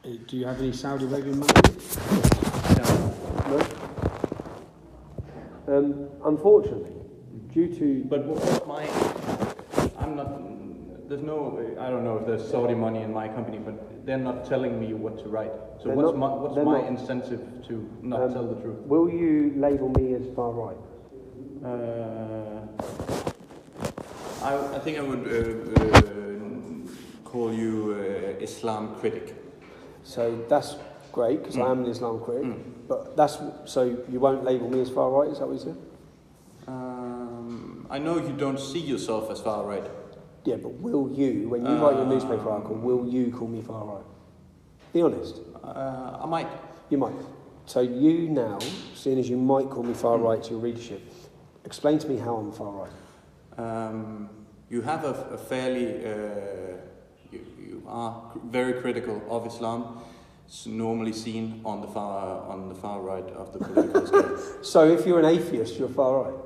Do you have any Saudi Arabian money? No. Unfortunately, due to... But what's my... I'm not... There's no... I don't know if there's Saudi money in my company, but they're not telling me what to write. So what's my incentive to not tell the truth? Will you label me as far right? I think I would call you Islam critic. So that's great, because I am an Islam critic. But that's... So you won't label me as far right, is that what you said? I know you don't see yourself as far right. Yeah, but will you, when you write your newspaper article, will you call me far right? Be honest. I might. You might. So you now, seeing as you might call me far right to your readership, explain to me how I'm far right. You have a fairly... you are very critical of Islam. It's normally seen on the far right of the political scale. So if you're an atheist, you're far right.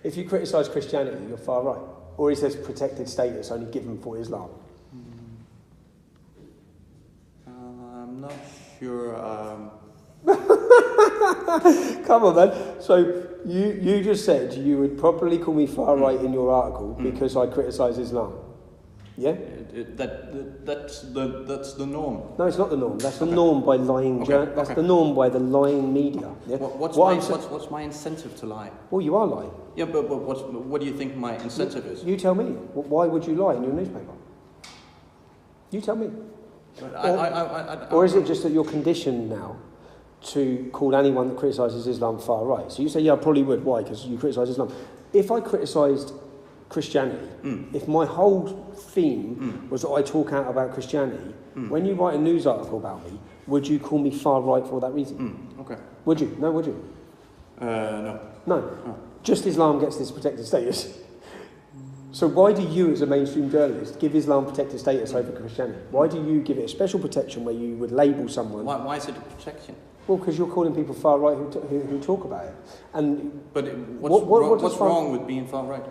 If you criticise Christianity, you're far right. Or is there protected status only given for Islam? I'm not sure. Come on, man. So you just said you would properly call me far right in your article because I criticise Islam. Yeah? That's the norm. No, it's not the norm. That's the norm by lying. That's the norm by the lying media. Yeah? What's my incentive to lie? Well, you are lying. Yeah, but what do you think my incentive is? You tell me. Why would you lie in your newspaper? You tell me. Or is it just that you're conditioned now to call anyone that criticises Islam far right? So you say, yeah, I probably would. Why? Because you criticise Islam. If I criticised Christianity, if my whole theme was that I talk out about Christianity, when you write a news article about me, would you call me far right for that reason? Okay. Would you? No, would you? No. No. Just Islam gets this protected status. So why do you, as a mainstream journalist, give Islam protected status over Christianity? Why do you give it a special protection where you would label someone... Why is it a protection? Well, because you're calling people far right who talk about it. But what's wrong with being far right?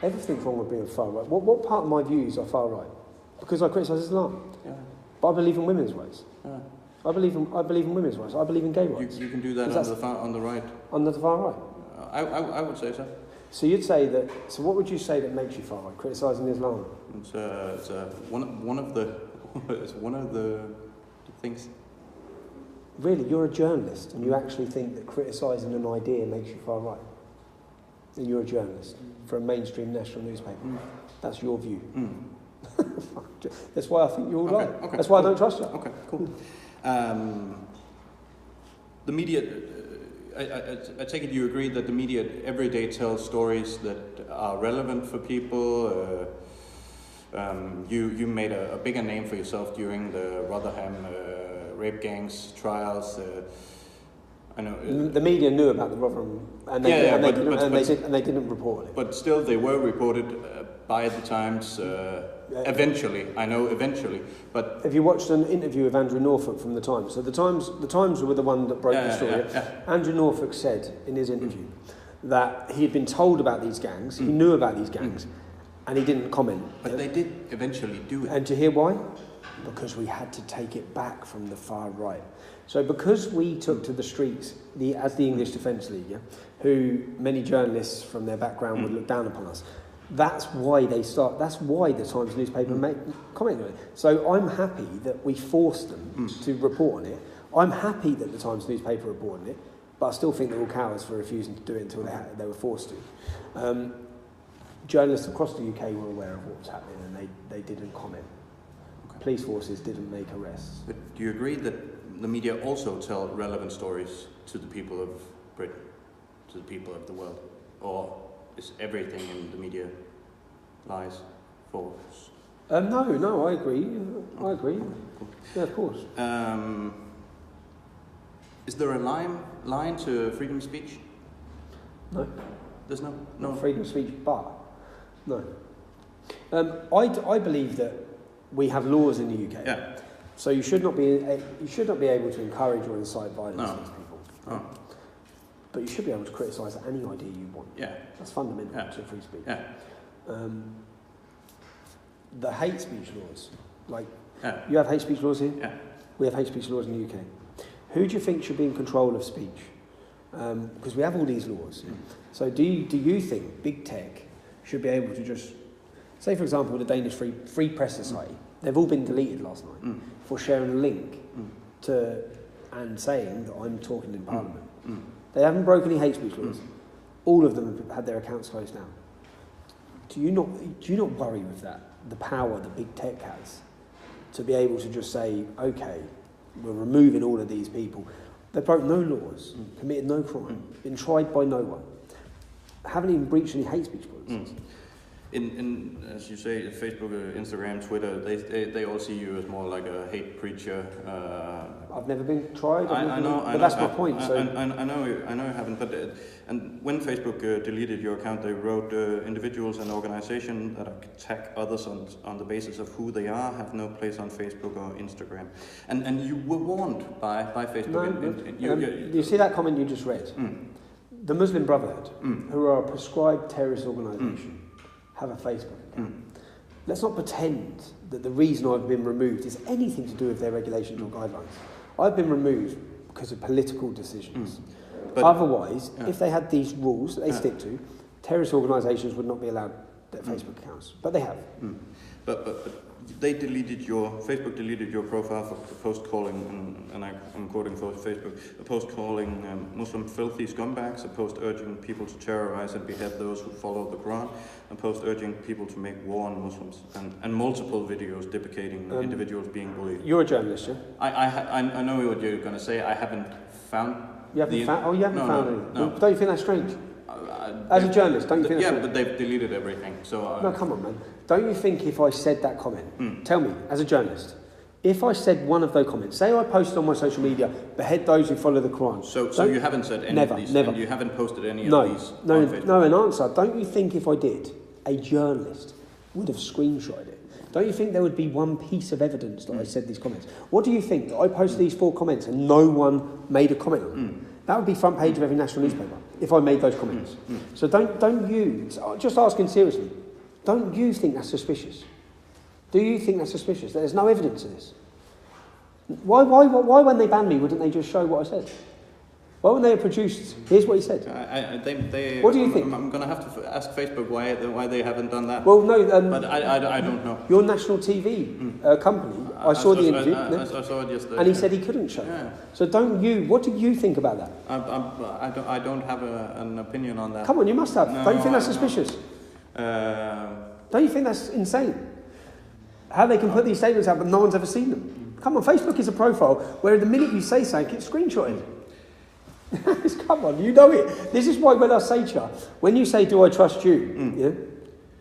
Everything's wrong with being far right. What part of my views are far right? Because I criticise Islam. Yeah. But I believe in women's rights. Yeah. I believe in women's rights. I believe in gay rights. You can do that on the right. On the far right? I would say so. So you'd say that... So what would you say that makes you far right? Criticising Islam? It's one of the it's one of the things. Really, you're a journalist, and you actually think that criticising an idea makes you far right? And you're a journalist for a mainstream national newspaper. That's your view. That's why I think you're all right. Okay, that's why I don't trust you. Okay, cool. The media... I take it you agree that the media every day tells stories that are relevant for people. You made a bigger name for yourself during the Rotherham rape gangs trials. I know the media knew about the Rotherham, and they didn't report it. But still, they were reported by the Times. Eventually, I know eventually. But have you watched an interview with Andrew Norfolk from the Times? So the Times were the one that broke the story. Andrew Norfolk said in his interview that he had been told about these gangs, he knew about these gangs, and he didn't comment. But they did eventually do it. And to hear why? Because we had to take it back from the far right. So because we took to the streets, as the English Defence League, who many journalists from their background would look down upon us, that's why the Times newspaper comment on it. So I'm happy that we forced them to report on it. I'm happy that the Times newspaper reported it, but I still think they're all cowards for refusing to do it until they were forced to. Journalists across the UK were aware of what was happening, and they didn't comment. Police forces didn't make arrests. But do you agree that the media also tell relevant stories to the people of Britain, to the people of the world? Or is everything in the media lies, false? No, I agree. I agree. Cool. Yeah, of course. Is there a line to freedom of speech? No. There's no freedom of speech, but no. I believe that we have laws in the UK. Yeah. So you should not be able to encourage or incite violence against people. Oh. But you should be able to criticise any idea you want. Yeah. That's fundamental to free speech. Yeah. The hate speech laws, like Yeah. You have hate speech laws here? Yeah. We have hate speech laws in the UK. Who do you think should be in control of speech? Because we have all these laws. Yeah? So do you think big tech should be able to just, say for example the Danish Free Press Society, they've all been deleted last night for sharing a link to and saying that I'm talking in Parliament. They haven't broken any hate speech laws. All of them have had their accounts closed down. Do you not worry with that, the power that big tech has to be able to just say, okay, we're removing all of these people. They broke no laws, committed no crime, been tried by no one, haven't even breached any hate speech policies. In as you say, Facebook, Instagram, Twitter, they all see you as more like a hate preacher. I've never been tried. I know, but that's my point. I know you haven't. But and when Facebook deleted your account, they wrote individuals and organizations that attack others on the basis of who they are have no place on Facebook or Instagram. And you were warned by Facebook. You see that comment you just read? The Muslim Brotherhood, who are a prescribed terrorist organisation, have a Facebook account. Let's not pretend that the reason I've been removed is anything to do with their regulations or guidelines. I've been removed because of political decisions. But otherwise, if they had these rules that they stick to, terrorist organisations would not be allowed their Facebook accounts. But they have. But Facebook deleted your profile for a post calling, and I'm quoting for Facebook, a post calling Muslim filthy scumbags, a post urging people to terrorize and behead those who follow the Quran, a post urging people to make war on Muslims, and multiple videos depicting individuals being bullied. You're a journalist, yeah? I know what you're going to say. I haven't found... You haven't found... Oh, you haven't found anything? No. Don't you think that's strange? As a journalist, don't you think that's strange? Yeah, but they've deleted everything, so... No, come on, man. Don't you think if I said that comment, tell me, as a journalist, if I said one of those comments, say I posted on my social media, behead those who follow the Quran. So you haven't said any of these? Never. And you haven't posted any of these on Facebook? No, an answer. Don't you think if I did, a journalist would have screenshotted it? Don't you think there would be one piece of evidence that I said these comments? What do you think, that I posted these 4 comments and no one made a comment on them? That would be front page of every national newspaper, if I made those comments. So don't you, just asking seriously, don't you think that's suspicious? Do you think that's suspicious? There's no evidence of this. Why when they banned me, wouldn't they just show what I said? Why wouldn't they have produced, here's what he said? What do you think? I'm going to have to ask Facebook why they haven't done that. Well, no. But I don't know. Your national TV company, I saw the interview. I saw it yesterday. And he said he couldn't show. Yeah. So what do you think about that? I don't have an opinion on that. Come on, you must have. No, don't you think that's suspicious? Don't you think that's insane? How they can put these statements out but no one's ever seen them? Come on, Facebook is a profile where the minute you say something, it's screenshotted. Come on, you know it. This is why when I say to you, when you say, "Do I trust you?" Yeah,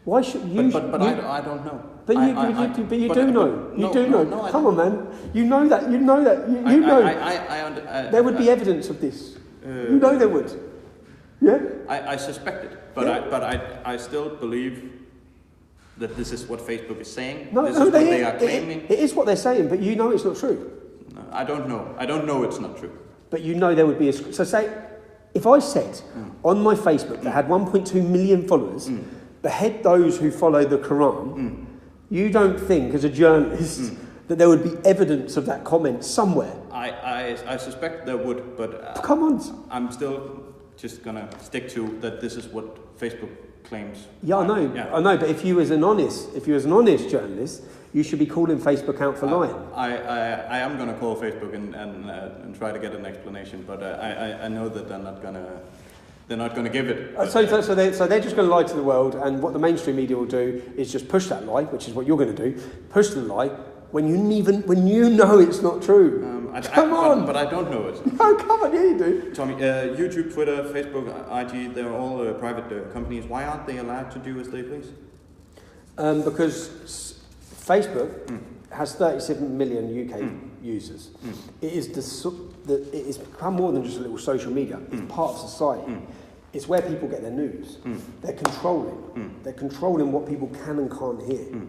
why should you? But I don't know. But you do know. You do know. Come on, man. You know that. You know that. You know. There would be evidence of this. You know there would. Yeah. I suspect it, but I still believe that this is what Facebook is saying. This is what they are claiming. It is what they're saying, but you know it's not true. No, I don't know. I don't know it's not true. But you know there would be a... So say, if I said on my Facebook that had 1.2 million followers, behead those who follow the Quran, you don't think, as a journalist, that there would be evidence of that comment somewhere? I suspect there would, but... Come on. I'm still just going to stick to that this is what Facebook claims. Yeah, I know. Yeah. I know, but if you was an honest journalist, you should be calling Facebook out for lying. I am going to call Facebook and try to get an explanation, but I know that they're not going to give it. So they're just going to lie to the world, and what the mainstream media will do is just push that lie, which is what you're going to do. Push the lie when you know it's not true. Come on! But I don't know it. No, come on, yeah, you do. Tommy, YouTube, Twitter, Facebook, IG, they're all private companies. Why aren't they allowed to do as they please? Because Facebook has 37 million UK users. It is become more than just a little social media. It's part of society. It's where people get their news. They're controlling. They're controlling what people can and can't hear.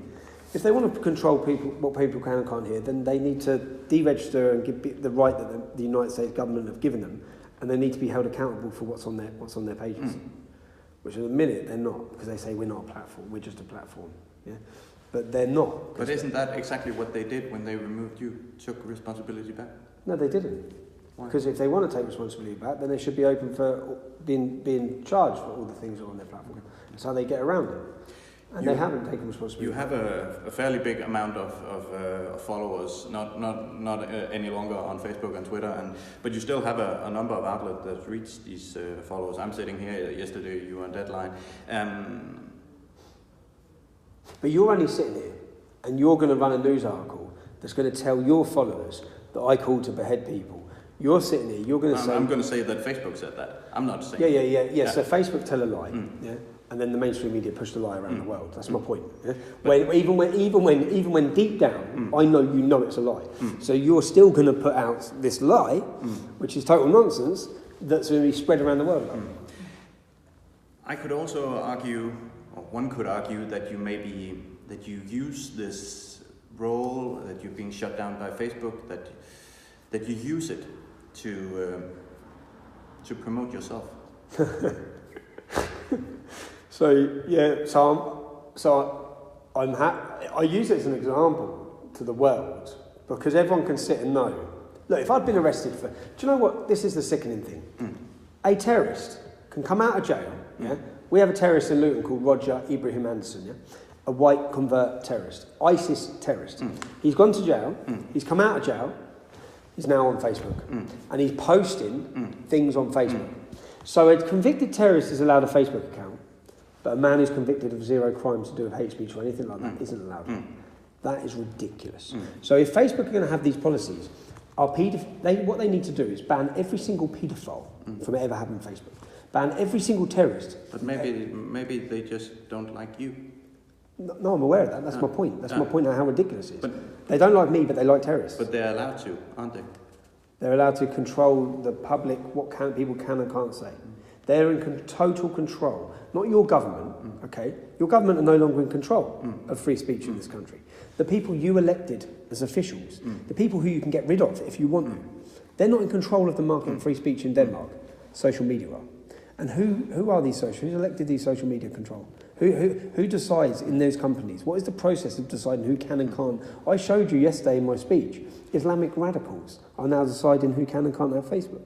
If they want to control what people can and can't hear, then they need to deregister and give the right that the United States government have given them, and they need to be held accountable for what's on their pages. Which at the minute they're not, because they say we're not a platform, we're just a platform. Yeah. but they're not. But isn't that exactly what they did when they removed you? Took responsibility back? No, they didn't. Why? Because if they want to take responsibility back, then they should be open for being charged for all the things that are on their platform. That's how they get around it. And they haven't taken responsibility. You have a fairly big amount of followers, not any longer on Facebook and Twitter, but you still have a number of outlets that reach these followers. I'm sitting here. Yesterday you were on Deadline. But you're only sitting here, and you're going to run a news article that's going to tell your followers that I called to behead people. You're sitting here. You're going to say. I'm going to say that Facebook said that. I'm not saying. Yeah. So Facebook tell a lie. Yeah. And then the mainstream media push the lie around the world. That's my point. Yeah? Even when deep down, I know you know it's a lie. So you're still going to put out this lie, which is total nonsense, that's going to be spread around the world. I could also argue, or one could argue, that you use this role, that you're being shut down by Facebook, that you use it to promote yourself. I use it as an example to the world because everyone can sit and know. Look, if I'd been arrested for, do you know what? This is the sickening thing. A terrorist can come out of jail. Yeah, we have a terrorist in Luton called Roger Ibrahim Anderson. Yeah, a white convert terrorist, ISIS terrorist. He's gone to jail. He's come out of jail. He's now on Facebook, and he's posting things on Facebook. So a convicted terrorist is allowed a Facebook account. But a man who's convicted of 0 crimes to do with hate speech or anything like that isn't allowed. That is ridiculous. So if Facebook are going to have these policies, what they need to do is ban every single paedophile from ever having Facebook. Ban every single terrorist. But maybe they just don't like you. No, I'm aware of that. That's my point. That's my point of how ridiculous it is. But they don't like me, but they like terrorists. But they're allowed to, aren't they? They're allowed to control the public, what people can and can't say. They're in total control. Not your government, okay? Your government are no longer in control of free speech in this country. The people you elected as officials, the people who you can get rid of if you want them, they're not in control of the market of free speech in Denmark. Social media are. And who are these who's elected these social media control? Who decides in those companies? What is the process of deciding who can and can't? I showed you yesterday in my speech, Islamic radicals are now deciding who can and can't have Facebook.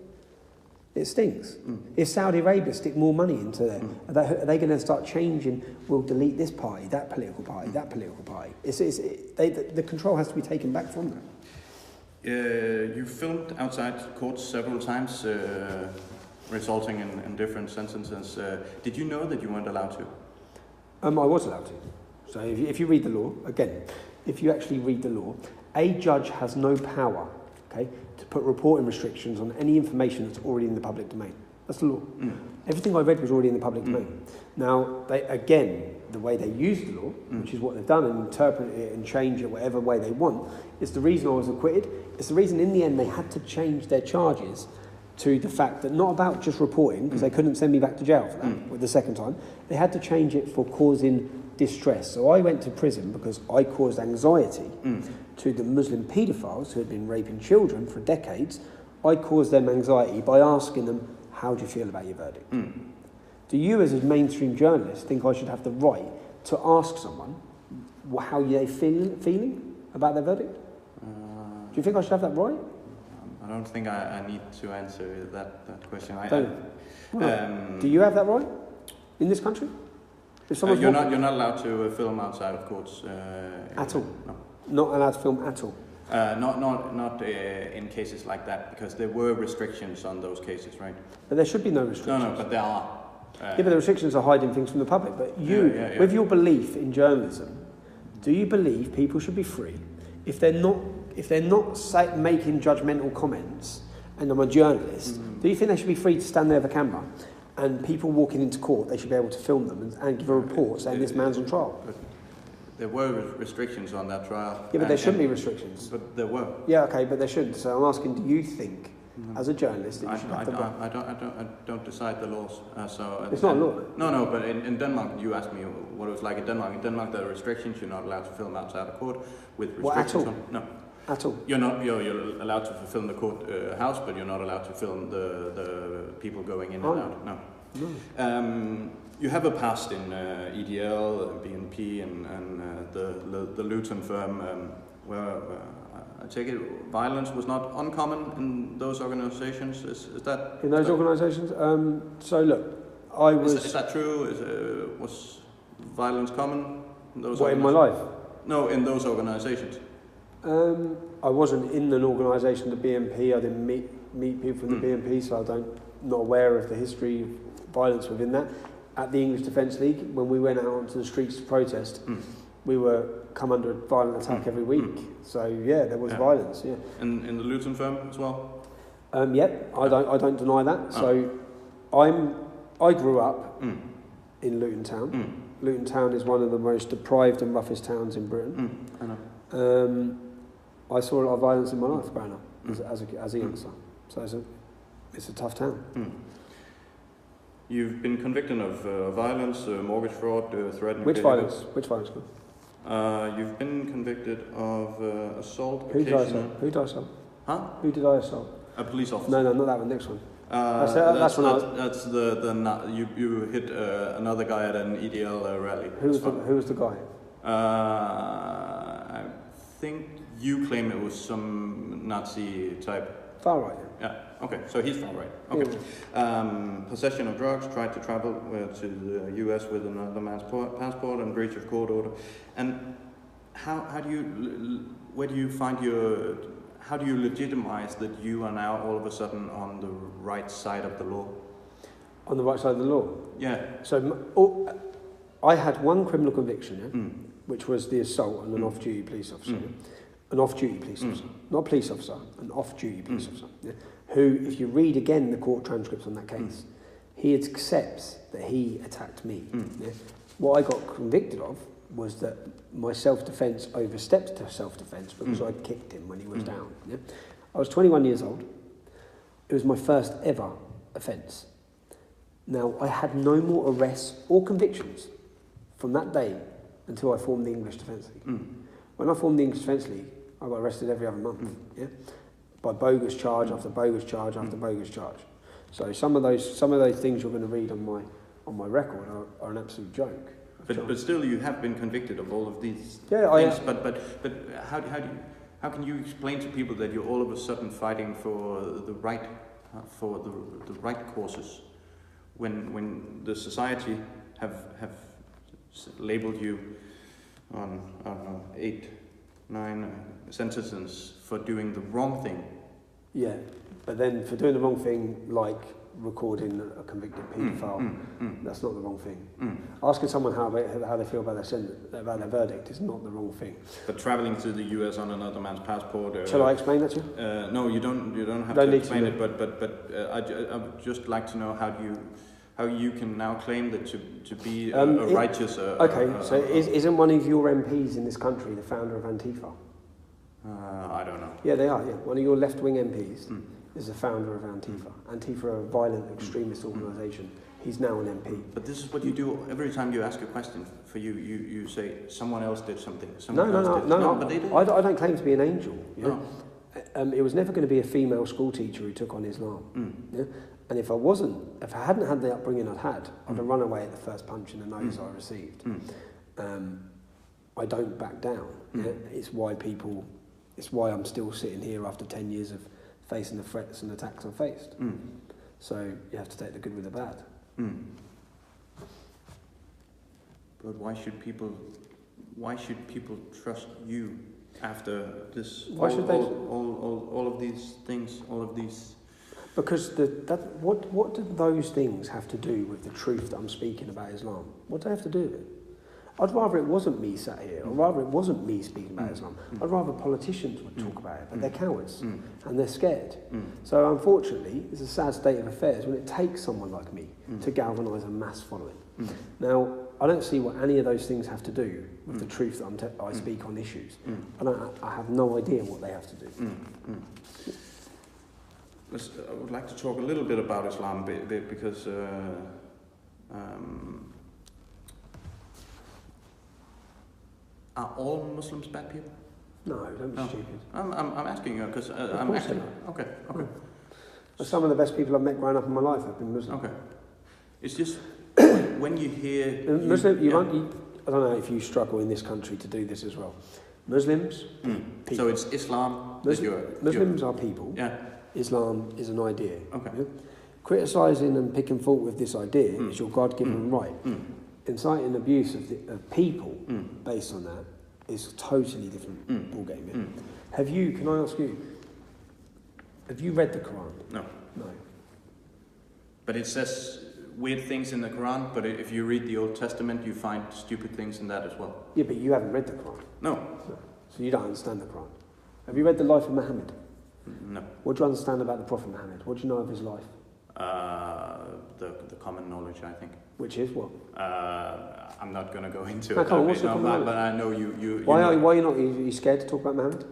It stinks. If Saudi Arabia stick more money into there, are they going to start changing? We'll delete this party, that political party, that political party. The control has to be taken back from them. You filmed outside courts several times, resulting in different sentences. Did you know that you weren't allowed to? I was allowed to. So if you read the law, again, if you actually read the law, a judge has no power, okay, to put reporting restrictions on any information that's already in the public domain. That's the law. Everything I read was already in the public domain. Now, the way they use the law, which is what they've done, and interpret it and change it whatever way they want, is the reason I was acquitted. It's the reason in the end they had to change their charges to the fact that not about just reporting, because they couldn't send me back to jail for that with the second time. They had to change it for causing distress. So I went to prison because I caused anxiety to the Muslim paedophiles who had been raping children for decades. I caused them anxiety by asking them, how do you feel about your verdict? Do you as a mainstream journalist think I should have the right to ask someone how they feeling about their verdict? Do you think I should have that right? I don't think I need to answer that question. Do you have that right in this country? If you're not allowed to film outside of courts at all. No, not allowed to film at all. Not in cases like that, because there were restrictions on those cases, right? But there should be no restrictions. No, but there are. But the restrictions are hiding things from the public. But with your belief in journalism, do you believe people should be free if they're not making judgmental comments? And I'm a journalist. Do you think they should be free to stand there with a camera, and people walking into court, they should be able to film them and give a report saying this man's on trial? There were restrictions on that trial. Yeah, but there shouldn't be restrictions. But there were. Yeah, okay, but there shouldn't. So I'm asking, do you think, as a journalist, that you should have the right? I don't decide the laws. It's not a law. No, but in Denmark, you asked me what it was like in Denmark. In Denmark, there are restrictions. You're not allowed to film outside of court with restrictions. At all? No. At all? You're allowed to film the court house, but you're not allowed to film the people going in and out. No. you have a past in EDL, BNP, and the Luton firm, where I take it violence was not uncommon in those organizations. Is that in those organizations? So look, I was. Is that true? Was violence common in those? What, in my life? No, in those organizations. I wasn't in an organisation, the BNP. I didn't meet people from the BNP, so not aware of the history of violence within that. At the English Defence League, when we went out onto the streets to protest, we were come under a violent attack every week. So yeah, there was violence. Yeah. And in the Luton firm as well. Yep, I don't deny that. So I grew up in Luton Town. Luton Town is one of the most deprived and roughest towns in Britain. I know. I saw a lot of violence in my life growing up as a youngster. So it's a tough town. You've been convicted of violence, mortgage fraud, threatening. Which violence? Which violence? You've been convicted of assault. Who did I assault? Who did I assault? Huh? Who did I assault? A police officer. No, not that one. Next one. That's you hit another guy at an EDL rally. Who was the guy? I think you claim it was some Nazi type. Far right. Yeah. Okay. So he's far right. Okay. Yeah. Possession of drugs. Tried to travel to the U.S. with another man's passport and breach of court order. And how do you legitimize that you are now all of a sudden on the right side of the law? On the right side of the law? Yeah. So I had one criminal conviction, which was the assault on an off-duty police officer. An off-duty police officer. Not a police officer, an off-duty police officer. Yeah? Who, if you read again the court transcripts on that case, he accepts that he attacked me. Yeah? What I got convicted of was that my self-defence overstepped to self-defence because I kicked him when he was down. Yeah? I was 21 years old. It was my first ever offence. Now, I had no more arrests or convictions from that day until I formed the English Defence League. When I formed the English Defence League, I got arrested every other month, by bogus charge after bogus charge after bogus charge. So some of those things you're going to read on my record are an absolute joke. But still, you have been convicted of all of these things. But how can you explain to people that you're all of a sudden fighting for the right causes when the society have labeled you on 8, 9 sentences for doing the wrong thing? Yeah, but then for doing the wrong thing, like recording a convicted paedophile, that's not the wrong thing. Asking someone how they feel about their verdict is not the wrong thing. But travelling to the US on another man's passport. Shall I explain that to you? No, you don't have to explain it. But I would just like to know how you can now claim that to be a righteous. Isn't one of your MPs in this country the founder of Antifa? I don't know. Yeah, they are. Yeah, one of your left-wing MPs is the founder of Antifa. Antifa are a violent extremist organisation. He's now an MP. But this is what you do every time you ask a question. For you say someone else did something. No. But they did. I don't claim to be an angel. Yeah? No. It was never going to be a female school teacher who took on Islam. Yeah? And if I hadn't had the upbringing I'd had, I'd have run away at the first punch in the nose I received. I don't back down. Yeah? It's why I'm still sitting here after 10 years of facing the threats and attacks I've faced. So you have to take the good with the bad. But why should people trust you after this? Why should they? All of these things, all of these. Because what do those things have to do with the truth that I'm speaking about Islam? What do they have to do with it? I'd rather it wasn't me sat here, or rather it wasn't me speaking about Islam. I'd rather politicians would talk about it, but they're cowards, and they're scared. So unfortunately, it's a sad state of affairs when it takes someone like me to galvanise a mass following. Now, I don't see what any of those things have to do with the truth that I speak on issues. I have no idea what they have to do. I would like to talk a little bit about Islam because are all Muslims bad people? No, don't be stupid. I'm asking you because I'm asking. Okay. Some of the best people I've met growing up in my life have been Muslim. Okay. It's just when you hear Muslim, I don't know if you struggle in this country to do this as well. Muslims, people. So it's Islam. Muslims are people. Yeah. Islam is an idea. Okay. Yeah? Criticising and picking fault with this idea is your God-given right. Inciting abuse of people based on that is a totally different ballgame. Yeah? Can I ask you, have you read the Quran? No. No. But it says weird things in the Quran, but if you read the Old Testament, you find stupid things in that as well. Yeah, but you haven't read the Quran. No. So you don't understand the Quran. Have you read the life of Muhammad? No. What do you understand about the Prophet Muhammad? What do you know of his life? The common knowledge, I think. Which is what? I'm not going to go into it. What's the common knowledge? But I know you. Why are you not? Are you scared to talk about Muhammad?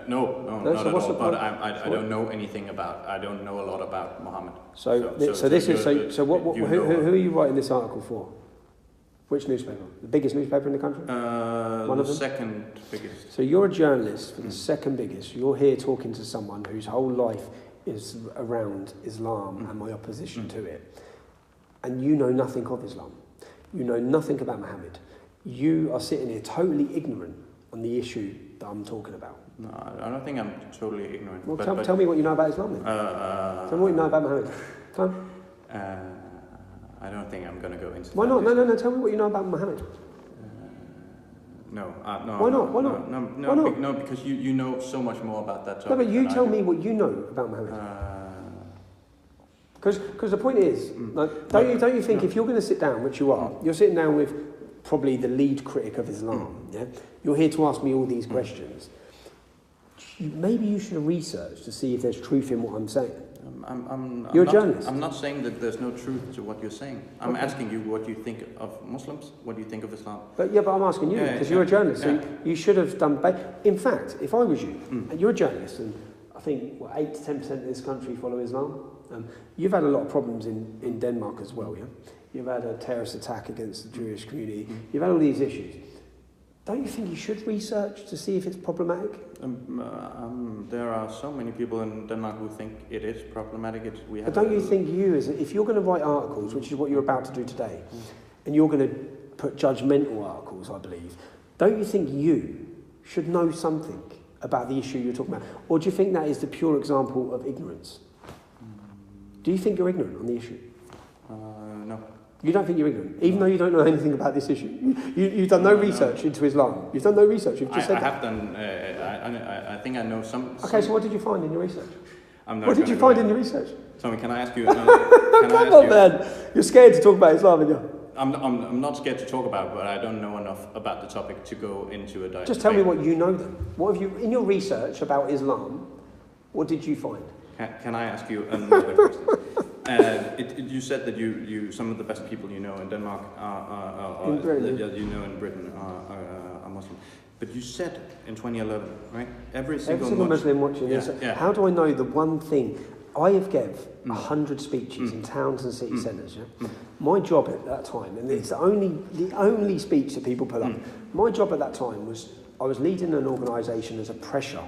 No, not at all. But I don't know anything about. I don't know a lot about Muhammad. So who are you writing this article for? Which newspaper? The biggest newspaper in the country? One of them? Second biggest. So you're a journalist for the second biggest. You're here talking to someone whose whole life is around Islam and my opposition to it. And you know nothing of Islam. You know nothing about Muhammad. You are sitting here totally ignorant on the issue that I'm talking about. No, I don't think I'm totally ignorant. Well, tell me what you know about Islam then. Tell me what you know about Muhammad. Come on. I don't think I'm going to go into Why not? No. Tell me what you know about Muhammad. No. Why not? Why not? Why not? No, because you know so much more about that topic. No, but you tell me what you know about Muhammad. Because the point is, don't you think if you're going to sit down, which you are, you're sitting down with probably the lead critic of Islam, yeah? You're here to ask me all these questions. Maybe you should have researched to see if there's truth in what I'm saying. You're a journalist. I'm not saying that there's no truth to what you're saying. I'm asking you what you think of Muslims, what do you think of Islam? But I'm asking you, because you're a journalist, so you should have done... In fact, if I was you, and you're a journalist, and I think 8 to 10% of this country follow Islam, you've had a lot of problems in Denmark as well, yeah? You've had a terrorist attack against the Jewish community, you've had all these issues. Don't you think you should research to see if it's problematic? There are so many people in Denmark who think it is problematic. But don't you think if you're going to write articles, which is what you're about to do today, and you're going to put judgmental articles, I believe, don't you think you should know something about the issue you're talking about? Or do you think that is the pure example of ignorance? Do you think you're ignorant on the issue? No. You don't think you're ignorant, even though you don't know anything about this issue. You've done no research into Islam. You've done no research. You've just said I have done. I think I know some. Okay, so what did you find in your research? What did you find in your research? Tommy, can I ask you? Come on, man. You're scared to talk about Islam, aren't you? I'm not scared to talk about it, but I don't know enough about the topic to go into a debate. Just tell me what you know then. What have you, in your research about Islam, what did you find? Can I ask you another question? You said that you some of the best people you know in Denmark are in Britain are Muslim. But you said in 2011, right? Every single Muslim watching this. Yeah. How do I know the one thing? I have gave 100 speeches in towns and city centres. Yeah? My job at that time, and it's the only speech that people put up. My job at that time was I was leading an organisation as a pressure.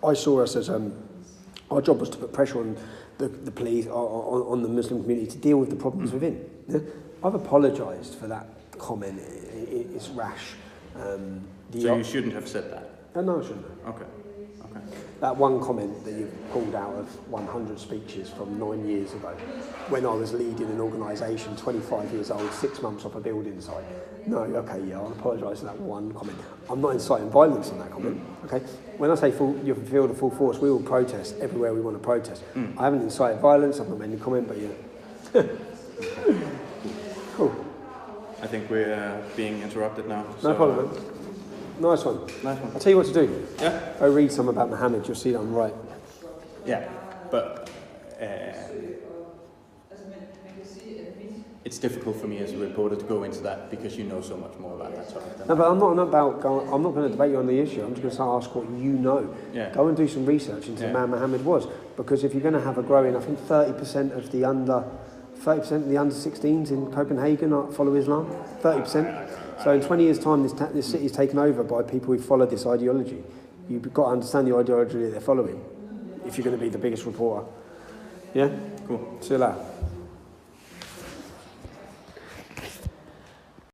I saw us as our job was to put pressure on the police, on the Muslim community to deal with the problems within. Yeah? I've apologised for that comment. It's rash. So you shouldn't have said that? No, I shouldn't have. Okay. That one comment that you pulled out of 100 speeches from 9 years ago, when I was leading an organisation, 25 years old, 6 months off a building site. No, okay, yeah, I'll apologise for that one comment. I'm not inciting violence on that comment, okay? When I say you fulfil the full force, we will protest everywhere we want to protest. I haven't incited violence, I've not made any comment, but yeah. Cool. I think we're being interrupted now. No problem, man. Nice one. I'll tell you what to do. Yeah? Go read some about Muhammad, you'll see that I'm right. Yeah, but it's difficult for me as a reporter to go into that because you know so much more about that topic than No, but I'm not going to debate you on the issue. I'm just going to ask what you know. Yeah. Go and do some research into the man Muhammad was, because if you're going to have a growing, I think 30% of the under 16s in Copenhagen follow Islam. 30%. So in 20 years' time, this city is taken over by people who follow this ideology. You've got to understand the ideology that they're following if you're going to be the biggest reporter. Yeah? Cool. See you later.